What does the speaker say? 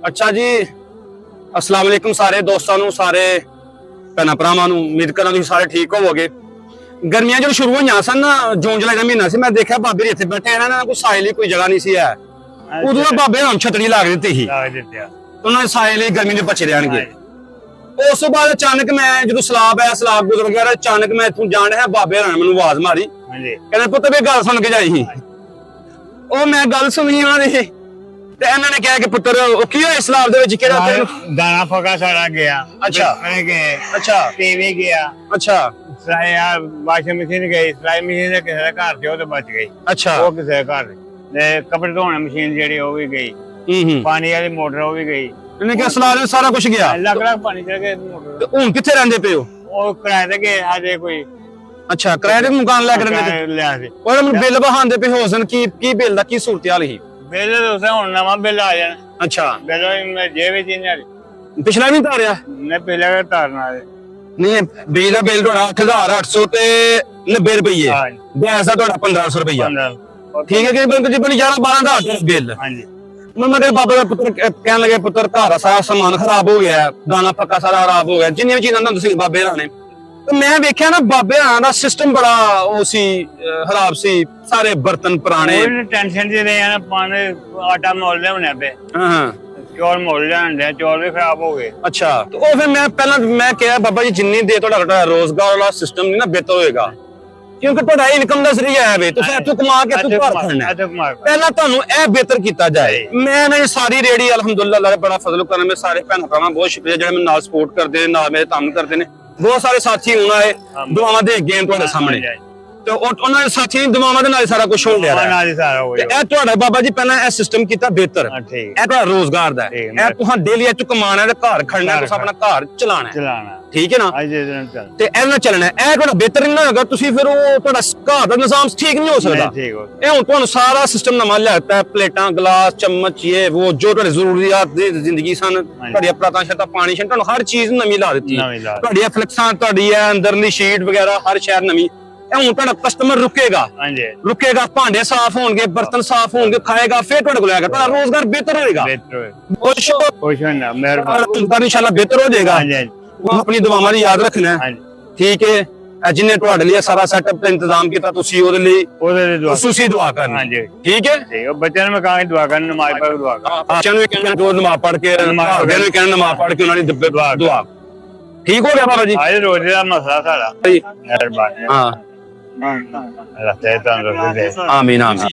अच्छा जी, अस्सलाम वालेकुम सारे दोस्तों ਨੂੰ ਸਾਰੇ ਭੈਣਾਂ ਭਰਾਵਾਂ ਨੂੰ ਉਮੀਦ ਕਰਾਂ ਤੁਸੀਂ ਸਾਰੇ ਠੀਕ ਹੋਵੋਗੇ। ਗਰਮੀਆਂ ਜਦੋਂ ਸ਼ੁਰੂ ਹੋਈਆਂ ਸਨ ਨਾ ਜੂਨ ਜੁਲਾਈ ਦਾ ਮਹੀਨਾ ਸੀ ਮੈਂ ਦੇਖਿਆ ਬਾਬੇ ਜੀ ਇੱਥੇ ਬੈਠੇ ਇਹਨਾਂ ਨੇ ਕੋਈ ਸਾਇਲ ਹੀ ਕੋਈ ਜਗ੍ਹਾ ਨਹੀਂ ਸੀ ਹੈ। ਉਦੋਂ ਦਾ ਬਾਬੇ ਨੂੰ ਛਤਰੀ ਲਾ ਕੇ ਦਿੱਤੀ ਸੀ ਉਹਨਾਂ ਨੇ ਸਾਇਲ ਹੀ ਗਰਮੀ ਦੇ ਬਚੇ ਰਹਿਣਗੇ। ਉਸ ਤੋਂ ਬਾਅਦ ਅਚਾਨਕ ਮੈਂ ਜਦੋਂ ਸਲਾਬ ਆਇਆ ਸਲਾਬ ਗੁਜ਼ਰ ਗਿਆ ਅਚਾਨਕ ਮੈਂ ਇੱਥੋਂ ਜਾਣ ਰਿਹਾ ਬਾਬੇ ਨੇ ਮੈਨੂੰ ਆਵਾਜ਼ ਮਾਰੀ ਕਹਿੰਦੇ ਪੁੱਤ ਵੀ ਗੱਲ ਸੁਣ ਕੇ ਜਾਈ ਸੀ। ਉਹ ਮੈਂ ਗੱਲ ਸੁਣੀ ਉਹਨਾਂ ਦੀ ਤੇ ਇਹਨਾਂ ਨੇ ਕਿਹਾ ਕਿ ਪੁੱਤਰ ਉਹ ਕੀ ਹੋਇਆ ਸਲਾਬ ਦੇ ਵਿੱਚ ਕਿਹੜਾ ਦਾਣਾ ਫਗਾ ਸਾਰਾ ਗਿਆ। ਅੱਛਾ ਗਏ ਅੱਛਾ ਟੀਵੀ ਗਿਆ। ਅੱਛਾ ਵਾਸ਼ਿੰਗ ਮਸ਼ੀਨ ਗਈ ਸਲਾਈ ਮਸ਼ੀਨ ਕਿਸੇ ਦੇ ਘਰ ਚ ਉਹ ਤੇ ਬਚ ਗਈ। ਅੱਛਾ ਉਹ ਕਿਸੇ ਦੇ ਘਰ ਤੇ ਕੱਪੜੇ ਧੋਣ ਮਸ਼ੀਨ ਜਿਹੜੀ ਉਹ ਵੀ ਗਈ। ਪਾਣੀ ਵਾਲੀ ਮੋਟਰ ਉਹ ਵੀ ਗਈ। ਇਹਨੇ ਕਿਹਾ ਸਲਾਬ ਵਿੱਚ ਸਾਰਾ ਕੁਝ ਗਿਆ। ਲੱਗ ਪਾਣੀ ਚੜ ਗਿਆ ਮੋਟਰ। ਤੇ ਹੁਣ ਕਿੱਥੇ ਰਹਿੰਦੇ ਪਏ ਹੋ? ਉਹ ਕਿਰਾਏ ਤੇ ਗਏ ਅਜੇ ਕੋਈ। ਅੱਛਾ ਕਿਰਾਏ ਦੇ ਮਕਾਨ ਲੈ ਕੇ ਰਹਿੰਦੇ ਲਿਆ ਸੀ। ਉਹ ਬਿੱਲ ਬਹਾਉਂਦੇ ਪਏ ਹੋ ਸਨ ਕੀ ਬਿੱਲ ਦਾ ਕੀ ਸੂਰਤ ਹਾਲ ਸੀ? ਬਿੱਲ ਉਸੇ ਹੁਣ ਨਵਾਂ ਬਿੱਲ ਆ ਜਾਣਾ। ਅੱਛਾ ਬਿੱਲ ਮੈਂ ਜੇਬ ਵਿੱਚ ਨਹੀਂ ਪਿਛਲਾ ਨਹੀਂ ਤਾਰਿਆ ਨੇ ਪਹਿਲਾਂ ਤਾਰਨਾ ਨਹੀਂ ਬਿੱਲ ਦਾ ਬਿੱਲ ਤੁਹਾਡਾ 8800 ਤੇ 90 ਰੁਪਏ ਗੈਸ ਦਾ ਤੁਹਾਡਾ 1500 ਰੁਪਏ ਠੀਕ ਹੈ ਕਿ ਬੰਦ ਜੀ 11 12 ਦਾ ਬਿੱਲ। ਹਾਂਜੀ ਮੈਂ ਮੇਰੇ ਬਾਬਾ ਦਾ ਪੁੱਤਰ ਕਹਿਣ ਲੱਗੇ ਪੁੱਤਰ ਘਰ ਸਾਰਾ ਸਮਾਨ ਖਰਾਬ ਹੋ ਗਿਆ ਦਾਣਾ ਪੱਕਾ ਸਾਰਾ ਖਰਾਬ ਹੋ ਗਿਆ ਜਿੰਨੀਆਂ ਵੀ ਚੀਜ਼ਾਂ ਤੁਹਾਨੂੰ ਤੁਸੀਂ ਬਾਬੇ ਰਾਣੇ ਤੇ ਮੈਂ ਵੇਖਿਆ ਨਾ ਬਾਬੇ ਰਾਣਾ ਦਾ ਸਿਸਟਮ ਬੜਾ ਉਹ ਸੀ ਖਰਾਬ ਸੀ ਸਾਰੇ ਬਰਤਨ ਪੁਰਾਣੇ ਟੈਨਸ਼ਨ ਦੇ ਰਹੇ ਆ ਪਾਣੀ ਆਟਾ ਮੋਲ ਲਿਆਉਣਾ ਪਏ। ਹਾਂ ਚੌਲ ਮੋਲ ਲਿਆਉਂਦੇ ਚੌਲ ਵੀ ਖਰਾਬ ਹੋ ਗਏ। ਅੱਛਾ ਤੇ ਉਹ ਫਿਰ ਮੈਂ ਕਿਹਾ ਬਾਬਾ ਜੀ ਜਿੰਨੀ ਦੇ ਤੁਹਾਡਾ ਰੋਜ਼ਗਾਰ ਵਾਲਾ ਸਿਸਟਮ ਨਹੀਂ ਨਾ ਬਿਹਤਰ ਹੋਏਗਾ ਕਿਉਂਕਿ ਤੁਹਾਡਾ ਇਨਕਮ ਦਾ ਜ਼ਰੀਆ ਹੈ ਵੇ ਤੁਸੀਂ ਇੱਥੋਂ ਕਮਾ ਕੇ ਇੱਥੋਂ ਘਰ ਖੜਨਾ ਪਹਿਲਾਂ ਤੁਹਾਨੂੰ ਇਹ ਬਿਹਤਰ ਕੀਤਾ ਜਾਏ। ਮੈਂ ਨਾ ਸਾਰੀ ਰੇੜੀ ਅਲਹਮਦੁਲਿਲਾ ਅੱਲਾਹ ਬੜਾ ਫਜ਼ਲ ਕਰਨਾ ਮੇਰੇ ਸਾਰੇ ਭੈਣ ਭਰਾਵਾਂ ਬਹੁਤ ਸ਼ੁਕਰੀਆ ਜਿਹੜੇ ਮੇਰੇ ਨਾਲ ਸਪੋਰਟ ਕਰਦੇ ਨੇ ਨਾਲ ਮੇਰੇ ਕੰਮ ਕਰਦੇ ਨੇ ਬਹੁਤ ਸਾਰੇ ਸਾਥੀ ਹੁਣ ਆਏ ਦੁਆਵਾਂ ਦੇ ਗਏ ਤੁਹਾਡੇ ਸਾਹਮਣੇ ਤੇ ਉਹਨਾਂ ਦੇ ਸਾਥੀ ਦੁਆਵਾਂ ਦੇ ਨਾਲ ਸਾਰਾ ਕੁਝ ਹੋ ਰਿਹਾ ਤੇ ਇਹ ਤੁਹਾਡਾ ਬਾਬਾ ਜੀ ਪਹਿਲਾਂ ਇਹ ਸਿਸਟਮ ਕੀਤਾ ਬਿਹਤਰ ਇਹ ਤੁਹਾਡਾ ਰੋਜ਼ਗਾਰ ਦਾ ਇਹ ਤੁਸੀਂ ਡੇਲੀ ਇੱਥੋਂ ਕਮਾਣਾ ਤੇ ਘਰ ਖੜਨਾ ਤੁਸੀਂ ਆਪਣਾ ਘਰ ਚਲਾਣਾ ਠੀਕ ਹੈ ਨਾ ਤੇ ਇਹਨਾਂ ਚੱਲਣਾ ਇਹ ਤੁਹਾਡਾ ਬਿਹਤਰ ਨਹੀਂ ਹੋਏਗਾ ਤੁਸੀਂ ਫਿਰ ਉਹ ਤੁਹਾਡਾ ਘਰ ਦਾ ਨਿਜ਼ਾਮ ਠੀਕ ਨਹੀਂ ਹੋ ਸਕਦਾ। ਇਹ ਹੁਣ ਤੁਹਾਨੂੰ ਸਾਰਾ ਸਿਸਟਮ ਨਵਾਂ ਲਿਆਤਾ ਹੈ ਪਲੇਟਾਂ ਗਲਾਸ ਚਮਚ ਇਹ ਉਹ ਜੋ ਤੁਹਾਡੇ ਜ਼ਰੂਰੀਆਤ ਦੀ ਜ਼ਿੰਦਗੀ ਸਨ ਤੁਹਾਡੀ ਪ੍ਰਾਤਾਂ ਸ਼ਰਤਾਂ ਪਾਣੀ ਸ਼ਰ ਤੁਹਾਨੂੰ ਹਰ ਚੀਜ਼ ਨਵੀਂ ਲਾ ਦਿੱਤੀ ਤੁਹਾਡੀ ਫਲੈਕਸਾਂ ਤੁਹਾਡੀ ਹੈ ਅੰਦਰਲੀ ਸ਼ੀਟ ਵਗੈਰਾ ਹਰ ਸ਼ਹਿਰ ਨਵੀਂ। ਇਹ ਹੁਣ ਤੁਹਾਡਾ ਕਸਟਮਰ ਰੁਕੇਗਾ ਭਾਂਡੇ ਸਾਫ਼ ਹੋਣਗੇ ਬਰਤਨ ਸਾਫ਼ ਹੋਣਗੇ ਖਾਏਗਾ ਫਿਰ ਤੁਹਾਡੇ ਕੋਲ ਆਏਗਾ ਤੁਹਾਡਾ ਰੋਜ਼ਗਾਰ ਬਿਹਤਰ ਹੋਏਗਾ ਇਨਸ਼ਾਅੱਲਾ ਬਿਹਤਰ ਹੋ ਜਾਏਗਾ। ਆਪਣੀ ਦੁਆਵਾਂ ਦੀ ਯਾਦ ਰੱਖਣਾ ਠੀਕ ਹੈ ਜਿੰਨੇ ਤੁਹਾਡੇ ਲਈ ਸਾਰਾ ਸੈਟਅਪ ਦਾ ਇੰਤਜ਼ਾਮ ਕੀਤਾ ਤੁਸੀਂ ਉਹਦੇ ਲਈ ਖੁਸ਼ੂਸੀ ਦੁਆ ਕਰਨਾ ਠੀਕ ਹੈ। ਬੱਚਿਆਂ ਨੂੰ ਮੈਂ ਕਹਾਂਗਾ ਦੁਆ ਕਰਨ ਨਮਾਜ਼ ਪੜ੍ਹ ਦੁਆ ਕਰ ਬੱਚਿਆਂ ਨੂੰ ਵੀ ਕਹਿੰਦਾ ਜੋ ਨਮਾਜ਼ ਪੜ੍ਹ ਕੇ ਘਰਦਿਆਂ ਨੂੰ ਕਹਿੰਦਾ ਨਮਾਜ਼ ਪੜ੍ਹ ਕੇ ਉਹਨਾਂ ਦੀ ਦੱਬੇ ਦੁਆ ਠੀਕ ਹੋ ਗਿਆ ਬਾਬਾ ਜੀ। ਅੱਜ ਰੋਜ਼ੇ ਦਾ ਮਸਲਾ ਸਾਡਾ ਮਿਹਰਬਾਨੀ ਹਾਂ ਰੱਖੇ ਤੁਹਾਨੂੰ ਆਮੀਨ ਆਮੀਨ।